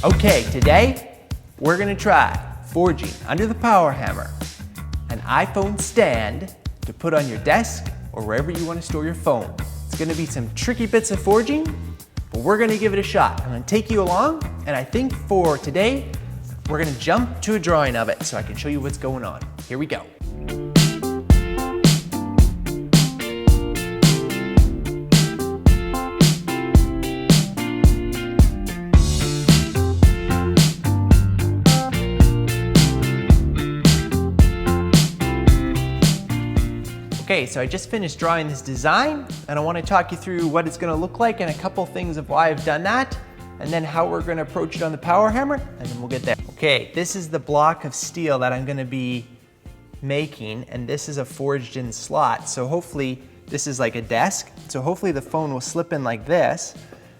Okay, today we're gonna try forging under the power hammer an iPhone stand to put on your desk or wherever you want to store your phone. It's gonna be some tricky bits of forging, but we're gonna give it a shot. I'm gonna take you along, and I think for today, we're gonna jump to a drawing of it so I can show you what's going on. Here we go. Okay, so I just finished drawing this design, and I want to talk you through what it's going to look like and a couple things of why I've done that, and then how we're going to approach it on the power hammer, and then we'll get there. Okay, this is the block of steel that I'm going to be making, and this is a forged in slot. So hopefully this is like a desk, so hopefully the phone will slip in like this.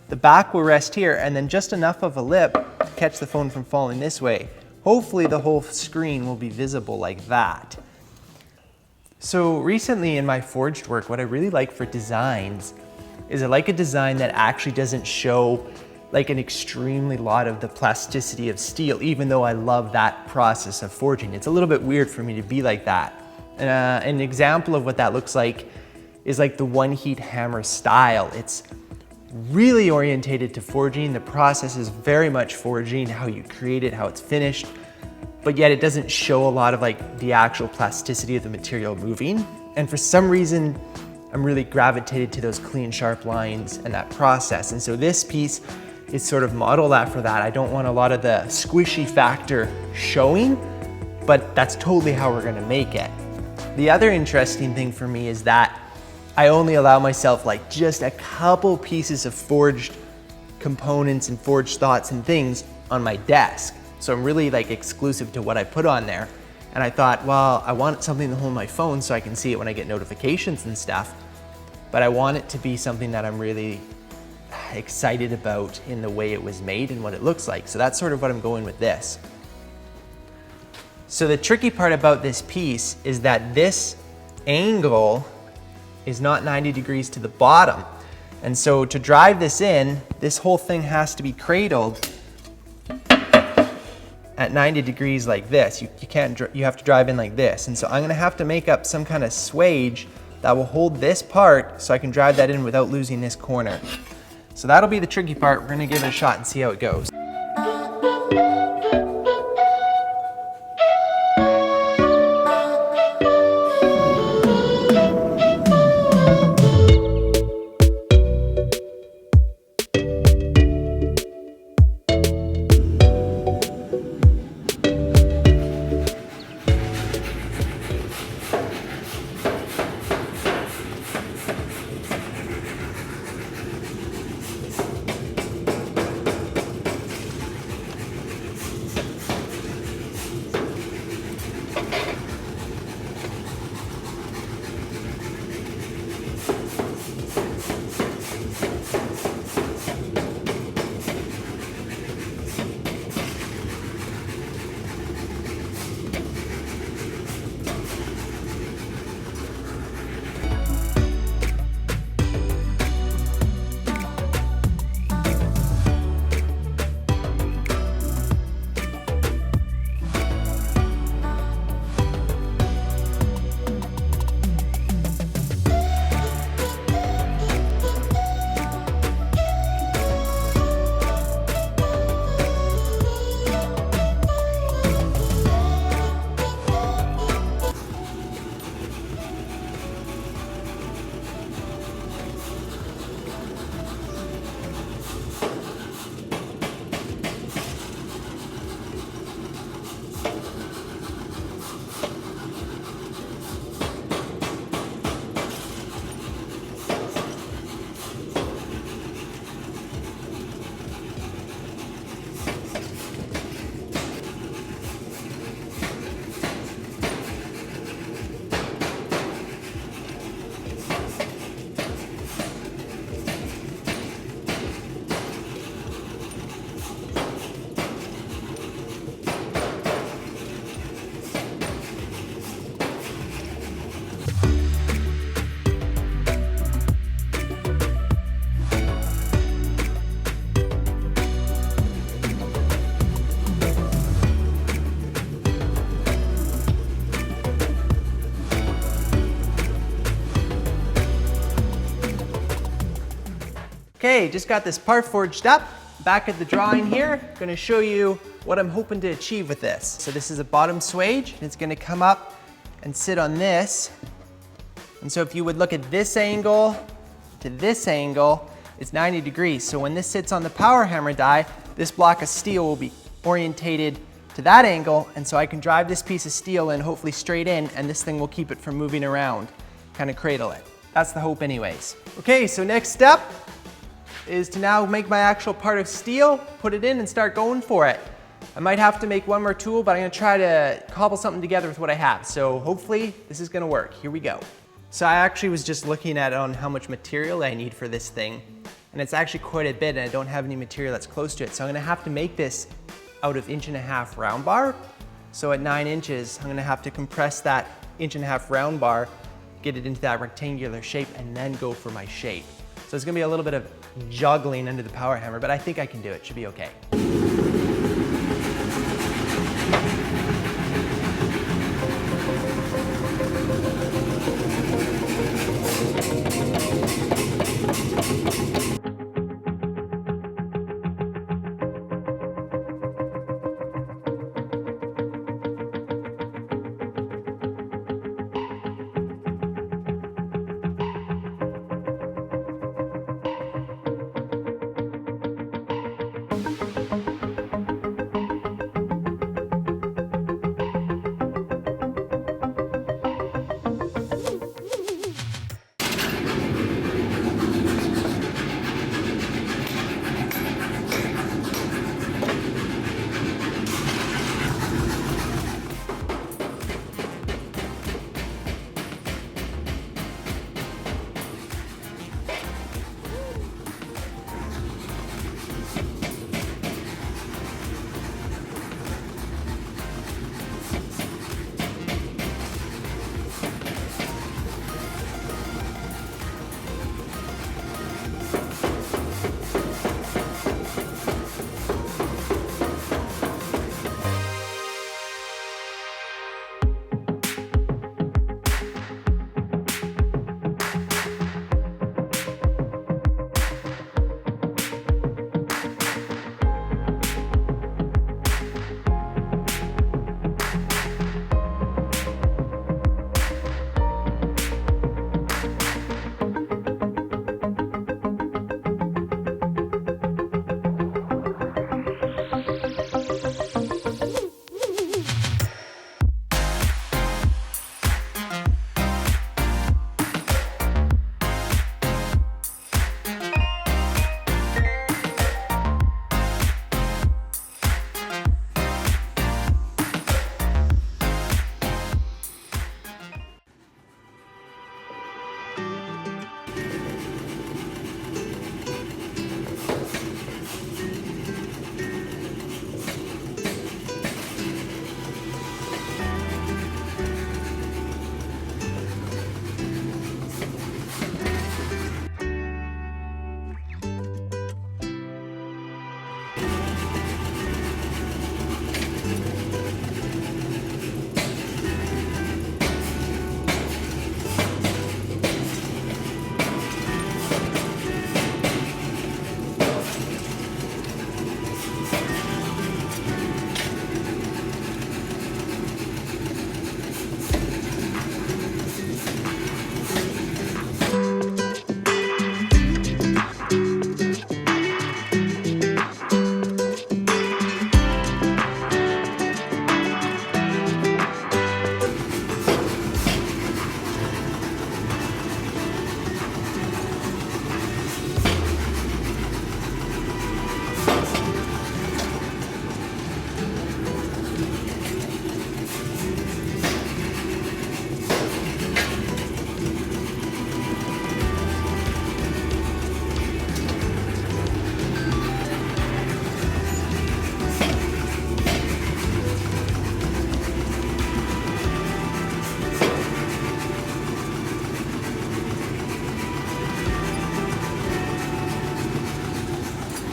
The back will rest here, and then just enough of a lip to catch the phone from falling this way. Hopefully the whole screen will be visible like that. So recently in my forged work, what I really like for designs is I like a design that actually doesn't show like an extremely lot of the plasticity of steel, even though I love that process of forging. It's a little bit weird for me to be like that. An example of what that looks like is like the one heat hammer style. It's really orientated to forging. The process is very much forging, how you create it, how it's finished, but yet it doesn't show a lot of like the actual plasticity of the material moving. And for some reason, I'm really gravitated to those clean, sharp lines and that process. And so this piece is sort of modeled after that. I don't want a lot of the squishy factor showing, but that's totally how we're gonna make it. The other interesting thing for me is that I only allow myself like just a couple pieces of forged components and forged thoughts and things on my desk. So I'm really like exclusive to what I put on there. And I thought, well, I want something to hold my phone so I can see it when I get notifications and stuff. But I want it to be something that I'm really excited about in the way it was made and what it looks like. So that's sort of what I'm going with this. So the tricky part about this piece is that this angle is not 90 degrees to the bottom. And so to drive this in, this whole thing has to be cradled at 90 degrees like this. You have to drive in like this. And so I'm gonna have to make up some kind of swage that will hold this part so I can drive that in without losing this corner. So that'll be the tricky part. We're gonna give it a shot and see how it goes. Okay, just got this part forged up. Back at the drawing here, gonna show you what I'm hoping to achieve with this. So this is a bottom swage, and it's gonna come up and sit on this. And so if you would look at this angle to this angle, it's 90 degrees. So when this sits on the power hammer die, this block of steel will be orientated to that angle, and so I can drive this piece of steel in, hopefully straight in, and this thing will keep it from moving around, kind of cradle it. That's the hope anyways. Okay, so next step is to now make my actual part of steel, put it in and start going for it. I might have to make one more tool, but I'm gonna try to cobble something together with what I have. So hopefully this is gonna work. Here we go. So I actually was just looking at on how much material I need for this thing, and it's actually quite a bit, and I don't have any material that's close to it. So I'm gonna have to make this out of 1.5" round bar. So at 9 inches, I'm gonna have to compress that 1.5" round bar, get it into that rectangular shape, and then go for my shape. So it's gonna be a little bit of juggling under the power hammer, but I think I can do it, should be okay.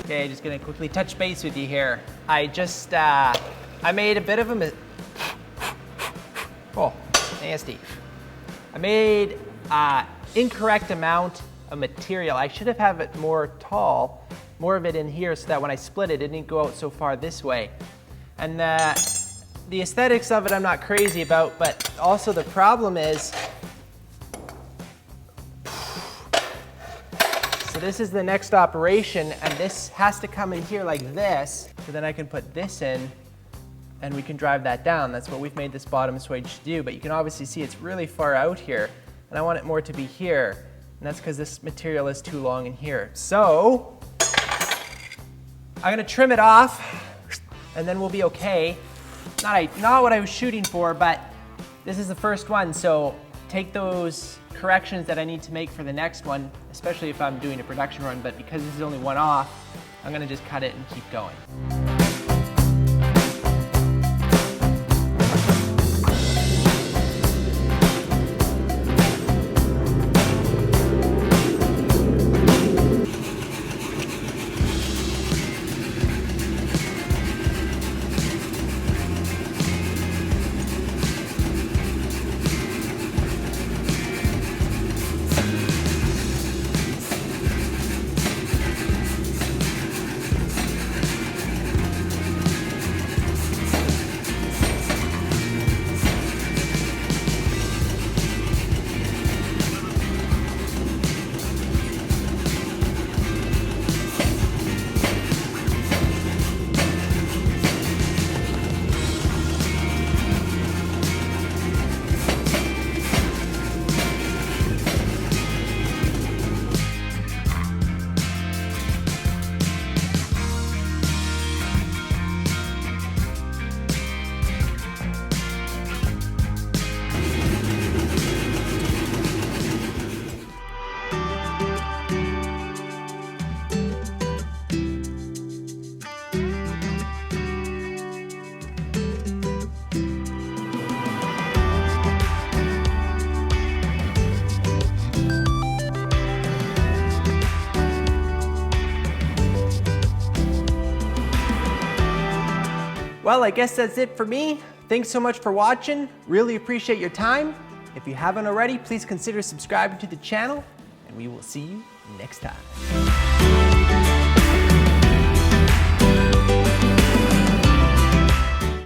Okay, just gonna quickly touch base with you here. I just, I made a bit of a oh, nasty. I made incorrect amount a material. I should have it more tall, more of it in here so that when I split it, it didn't go out so far this way. And the aesthetics of it I'm not crazy about, but also the problem is, so this is the next operation, and this has to come in here like this, so then I can put this in, and we can drive that down. That's what we've made this bottom swage to do, but you can obviously see it's really far out here, and I want it more to be here, and that's because this material is too long in here. So, I'm gonna trim it off, and then we'll be okay. Not what I was shooting for, but this is the first one, so take those corrections that I need to make for the next one, especially if I'm doing a production run, but because this is only one off, I'm gonna just cut it and keep going. Well, I guess that's it for me. Thanks so much for watching. Really appreciate your time. If you haven't already, please consider subscribing to the channel, and we will see you next time.